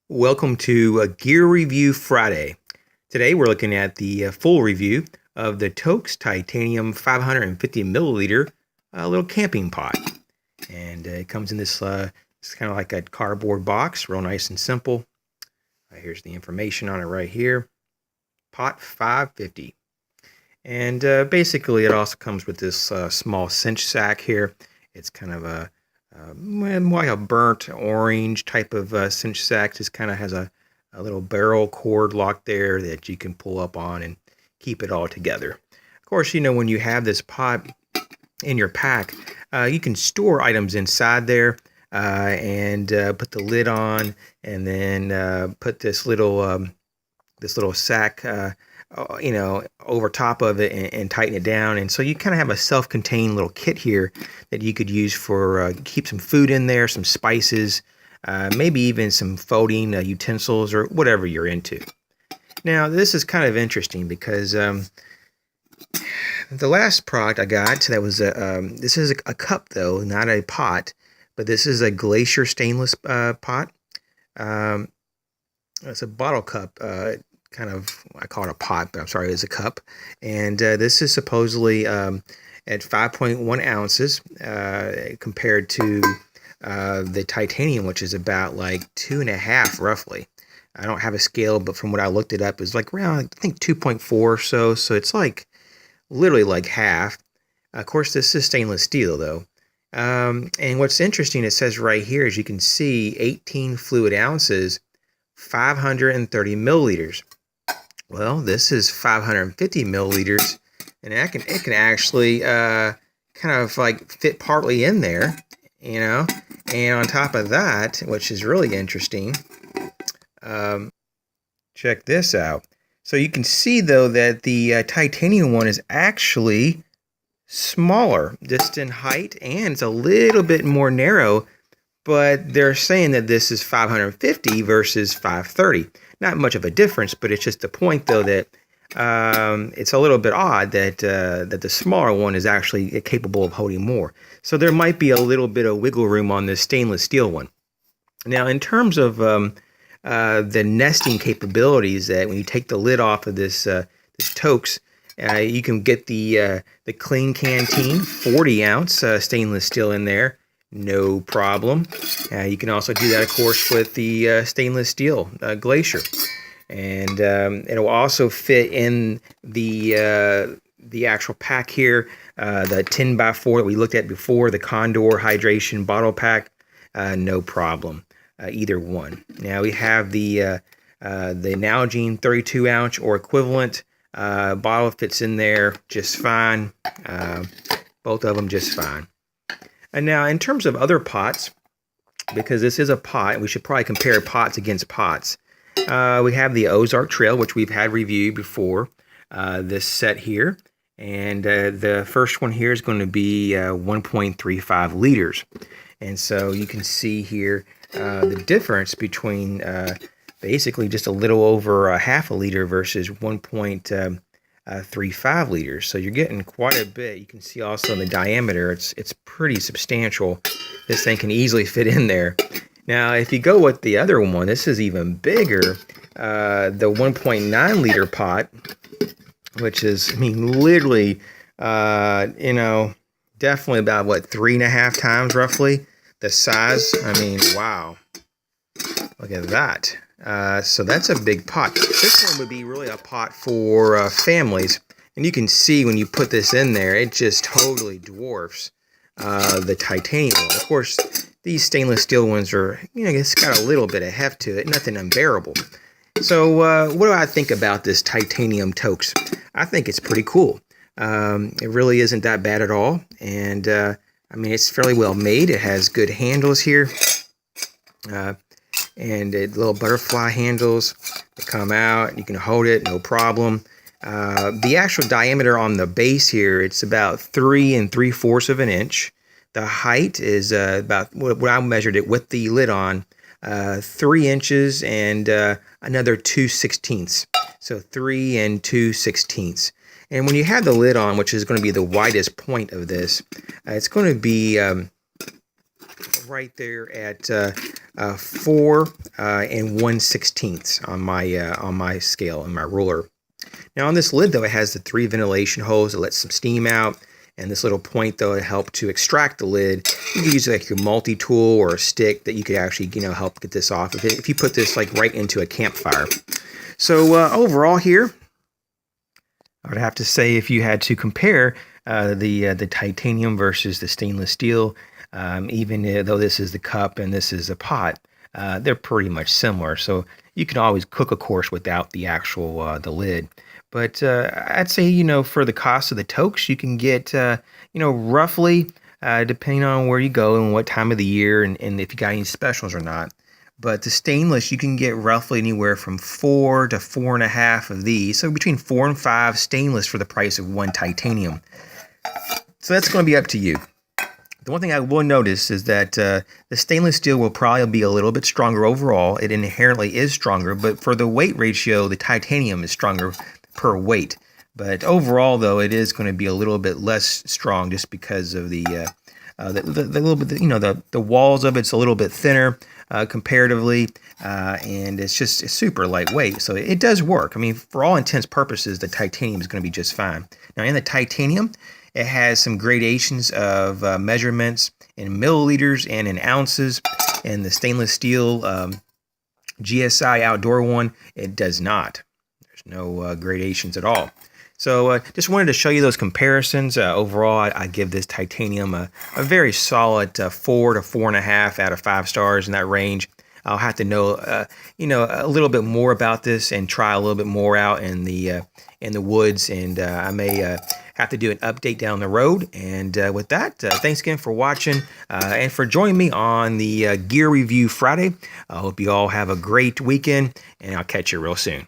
Welcome to Gear Review Friday. Today we're looking at the full review of the Toaks Titanium 550 milliliter little camping pot. And it comes in this, it's kind of like a cardboard box, real nice and simple. Here's the information on it right here. Pot 550. And basically it also comes with this small cinch sack here. It's kind of a more like a burnt orange type of cinch sack. Just kind of has a little barrel cord lock there that you can pull up on and keep it all together. Of course, you know, when you have this pot in your pack, you can store items inside there and put the lid on, and then put this little sack over top of it and tighten it down. And so you kind of have a self-contained little kit here that you could use for keep some food in there, some spices, maybe even some folding utensils or whatever you're into. Now, this is kind of interesting because the last product I got that was this is a cup though, not a pot, but this is a Glacier stainless pot. It's a bottle cup. Kind of, I call it a pot, but I'm sorry, it's a cup. And this is supposedly at 5.1 ounces compared to the titanium, which is about like 2.5 roughly. I don't have a scale, but from what I looked it up, it's like around, I think 2.4 or so. So it's like literally like half. Of course, this is stainless steel though. And what's interesting, it says right here, as you can see, 18 fluid ounces, 530 milliliters. Well, this is 550 milliliters, and it can actually kind of like fit partly in there, you know. And on top of that, which is really interesting, check this out. So you can see though that the titanium one is actually smaller, just in height, and it's a little bit more narrow. But they're saying that this is 550 versus 530. Not much of a difference, but it's just the point, though, that it's a little bit odd that that the smaller one is actually capable of holding more. So there might be a little bit of wiggle room on this stainless steel one. Now, in terms of the nesting capabilities, that when you take the lid off of this Toaks, you can get the clean canteen 40-ounce stainless steel in there. No problem. You can also do that, of course, with the stainless steel Glacier, and it'll also fit in the actual pack here, the 10x4 that we looked at before, the Condor hydration bottle pack. No problem, either one. Now we have the Nalgene 32-ounce or equivalent bottle, fits in there just fine. Both of them just fine. And now, in terms of other pots, because this is a pot, we should probably compare pots against pots. We have the Ozark Trail, which we've had reviewed before, this set here. And the first one here is going to be 1.35 liters. And so you can see here the difference between basically just a little over a half a liter versus 1.35 liters. So you're getting quite a bit. You can see also in the diameter, it's pretty substantial. This thing can easily fit in there. Now, if you go with the other one, this is even bigger. The 1.9 liter pot, which is, I mean, literally, definitely about, what, 3.5 times roughly the size. I mean, wow. Look at that. So that's a big pot. This one would be really a pot for families. And you can see when you put this in there, it just totally dwarfs the titanium one. Of course, these stainless steel ones are, it's got a little bit of heft to it, nothing unbearable. So what do I think about this titanium Toaks? I think it's pretty cool. It really isn't that bad at all. And, I mean, it's fairly well made. It has good handles here. And little butterfly handles that come out. You can hold it, no problem. The actual diameter on the base here, it's about 3 3/4 of an inch. The height is about what I measured it with the lid on, 3 inches and another 2/16. So 3 2/16. And when you have the lid on, which is going to be the widest point of this, it's going to be right there at 4 and 1/16 on my scale, on my ruler. Now on this lid though, it has the 3 ventilation holes that let some steam out, and this little point though to help to extract the lid. You can use like your multi-tool or a stick that you could actually help get this off of it if you put this like right into a campfire. So overall here, I would have to say if you had to compare the titanium versus the stainless steel, even though this is the cup and this is a pot, they're pretty much similar. So you can always cook, of course, without the actual the lid. But I'd say, for the cost of the Toaks, you can get, roughly, depending on where you go and what time of the year and if you got any specials or not. But the stainless, you can get roughly anywhere from 4 to 4.5 of these. So between 4 and 5 stainless for the price of 1 titanium. So that's going to be up to you. The one thing I will notice is that the stainless steel will probably be a little bit stronger overall. It inherently is stronger, but for the weight ratio, the titanium is stronger per weight. But overall, though, it is going to be a little bit less strong just because of the little bit, the walls of it's a little bit thinner comparatively, and it's super lightweight. So it does work. I mean, for all intents purposes, the titanium is going to be just fine. Now, in the titanium, it has some gradations of measurements in milliliters and in ounces. And the stainless steel GSI outdoor one, it does not. There's no gradations at all. So just wanted to show you those comparisons. Overall, I give this titanium a very solid 4 to 4.5 out of 5 stars in that range. I'll have to know, a little bit more about this and try a little bit more out in the woods, and I may have to do an update down the road. And with that, thanks again for watching and for joining me on the Gear Review Friday. I hope you all have a great weekend, and I'll catch you real soon.